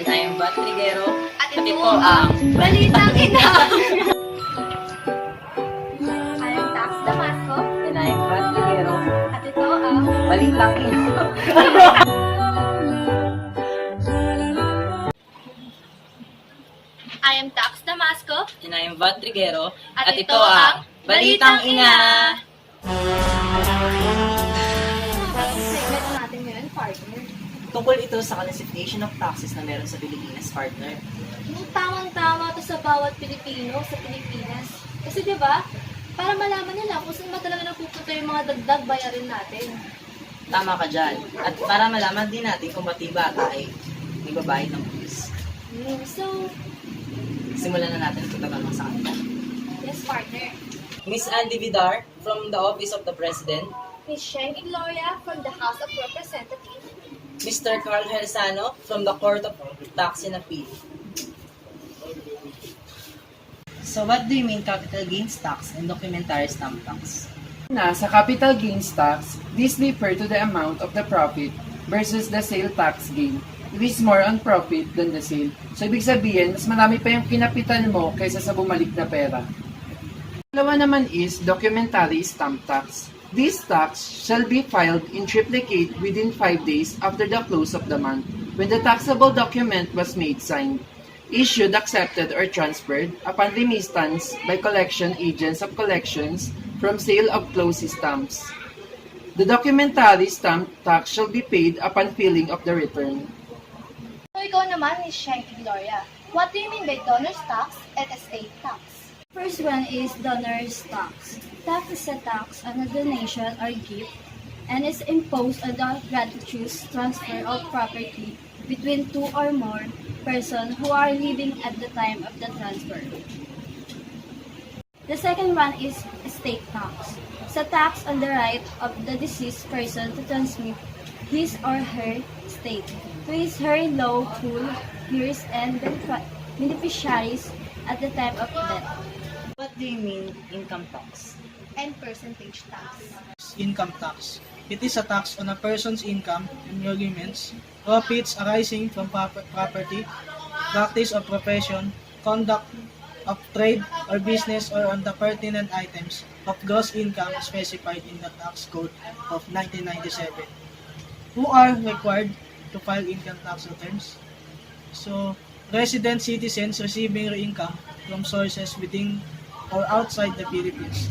And I am Van Triguero. At ito ang Balitang Ina! I am Tax Damasco. And I am Van Triguero. At ito ang Balitang Ina. I am Tax Damasco. And I am Van Triguero. At ito ang Balitang Ina. Segment natin ngayon, partner. Tungkol ito sa classification of taxes na meron sa Pilipinas, partner. Yung tamang-tama to sa bawat Pilipino sa Pilipinas. Kasi diba, para malaman nila kung saan ba talaga napupunta yung mga dagdag bayarin natin. Tama ka dyan. At para malaman din natin kung pati bata ay ibabayad ng buwis. So, Simulan na natin ang pagtatanong sa kanila. yes, partner. Miss Andy Vidar from the Office of the President. Miss Shengi Gloria from the House of Representatives. Mr. Carl Herzano from the Court of Tax and Appeal. So what do you mean capital gains tax and documentary stamp tax? Sa capital gains tax, these refer to the amount of the profit versus the sale tax gain. It is more on profit than the sale. So, ibig sabihin, mas marami pa yung kinapital mo kaysa sa bumalik na pera. Dalawa naman is documentary stamp tax. This tax shall be filed in triplicate within 5 days after the close of the month when the taxable document was made signed, issued, accepted, or transferred upon remittance by collection agents of collections from sale of closed stamps. The documentary stamp tax shall be paid upon filling of the return. So, ikaw naman, Miss Shengi Gloria. What do you mean by donor's tax and estate tax? First one is donor's tax. Tax is a tax on a donation or gift and is imposed on the gratuitous transfer of property between two or more persons who are living at the time of the transfer. The second one is estate tax. It's a tax on the right of the deceased person to transmit his or her estate to his her lawful heirs and beneficiaries at the time of death. What do you mean income tax? And percentage tax. Income tax. It is a tax on a person's income, emoluments, profits arising from property, practice of profession, conduct of trade or business, or on the pertinent items of gross income specified in the tax code of 1997. Who are required to file income tax returns? So, resident citizens receiving income from sources within or outside the Philippines,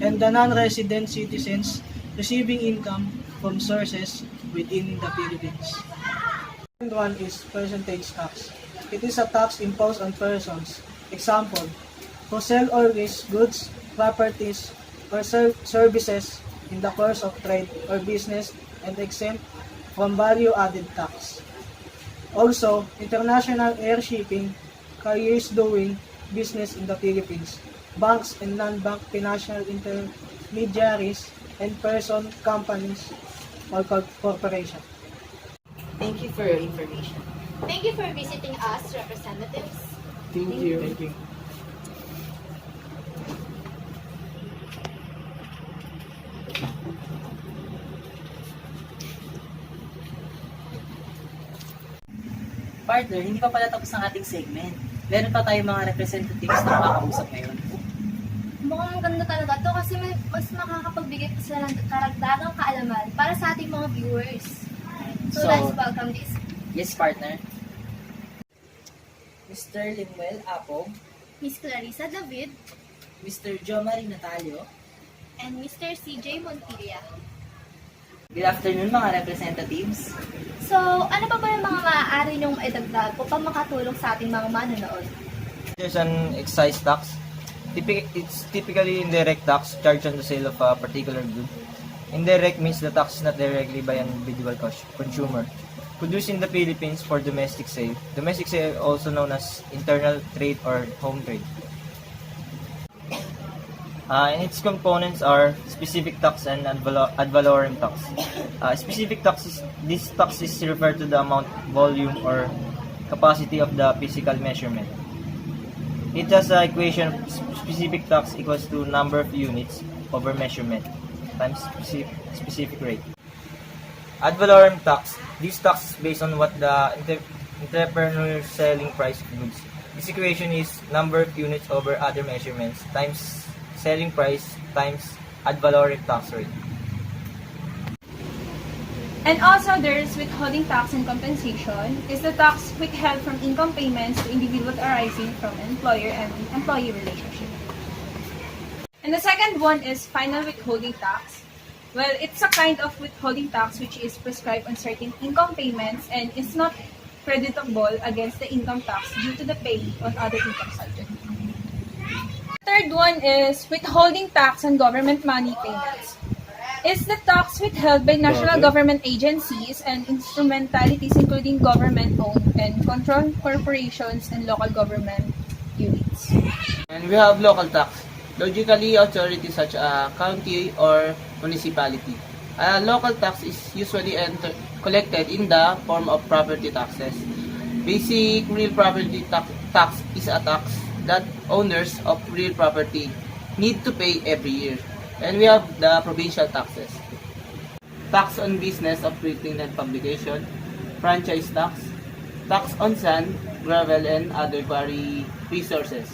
and the non-resident citizens receiving income from sources within the Philippines. Second one is percentage tax. It is a tax imposed on persons, example, who sell or lease goods, properties, or services in the course of trade or business and exempt from value-added tax. Also, international air shipping, carriers doing business in the Philippines, banks and non-bank financial intermediaries, and person, companies, or corporation. Thank you for your information. Thank you for visiting us, representatives. Thank you. Thank you. Partner, hindi pa pala tapos ang ating segment. Meron pa tayong mga representatives na makakausap ngayon. Mukhang ganda talaga to kasi mas makakapagbigay pa sila ng karagdagang kaalaman para sa ating mga viewers. So, So, let's welcome this. Yes, partner. Mr. Limuel Apong, Miss Clarissa David Mr. Jomari Natalio. and Mr. CJ Montilla. Good afternoon mga representatives. So, ano pa ba yung mga maaari niyong idagdag upang makatulong sa ating mga manonood? There's an excise tax. It's typically indirect tax charged on the sale of a particular good. Indirect means the tax is not directly by an individual consumer. Produced in the Philippines for domestic sale. Domestic sale also known as internal trade or home trade. And its components are specific tax and ad valorem tax. Specific taxes, these taxes refer to the amount, volume, or capacity of the physical measurement. It has an equation: specific tax equals to number of units over measurement times specific rate. Ad valorem tax. This tax is based on what the entrepreneur selling price of goods. This equation is number of units over other measurements times selling price times ad valorem tax rate. And also, there's withholding tax and compensation is the tax withheld from income payments to individuals arising from employer and employee relationship. And the second one is final withholding tax. Well, it's a kind of withholding tax which is prescribed on certain income payments and is not creditable against the income tax due to the pay on other income subjects. Third one is withholding tax on government money payments. Is the tax withheld by national government agencies and instrumentalities including government-owned and controlled corporations and local government units. And we have local tax. Logically, authorities such as county or municipality. Local tax is usually collected in the form of property taxes. Basic real property tax is a tax that owners of real property need to pay every year. And we have the provincial taxes. Tax on business of printing and publication, franchise tax, tax on sand, gravel, and other quarry resources,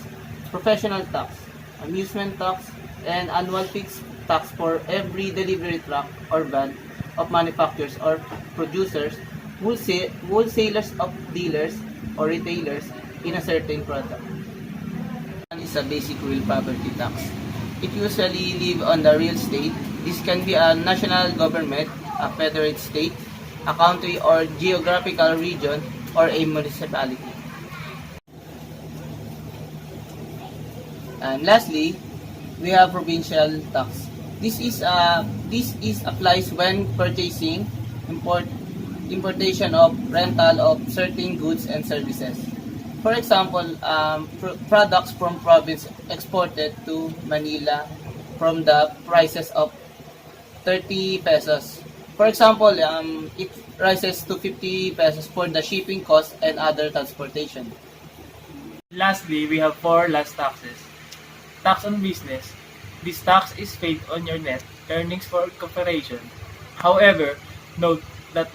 professional tax, amusement tax, and annual fixed tax for every delivery truck or van of manufacturers or producers, wholesalers of dealers or retailers in a certain product. One is a basic real property tax. It usually live on the real estate. This can be a national government, a federal state, a country or geographical region, or a municipality. And lastly, we have provincial tax. This is applies when purchasing, importation of rental of certain goods and services. For example, products from province exported to Manila from the prices of 30 pesos. For example, it rises to 50 pesos for the shipping cost and other transportation. Lastly, we have 4 last taxes. Tax on business. This tax is paid on your net earnings for corporation. However, note that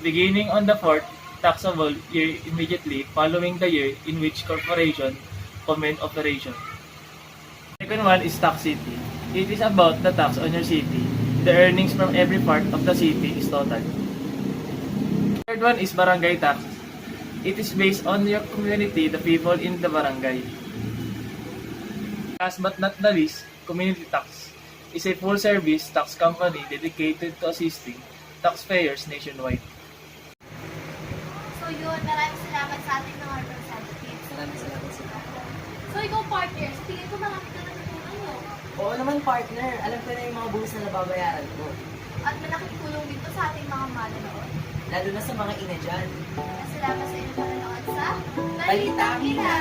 beginning on the 4th taxable year immediately following the year in which corporation commenced operation. Second one is tax city. It is about the tax on your city. The earnings from every part of the city is total. Third one is barangay tax. It is based on your community, the people in the barangay. Last but not the least, community tax is a full-service tax company dedicated to assisting taxpayers nationwide. So yun, maraming salamat sa ating mga representatives. Maraming salamat sa So ikaw partner, sa tingin ko marami ka natutunan no? Oo naman partner, alam ko na yung mga buwis na nababayaran ko. At malaking tulong dito sa ating mga manonood. Lalo na sa mga ina dyan. Salamat sa inyong panonood sa Balitang Ina!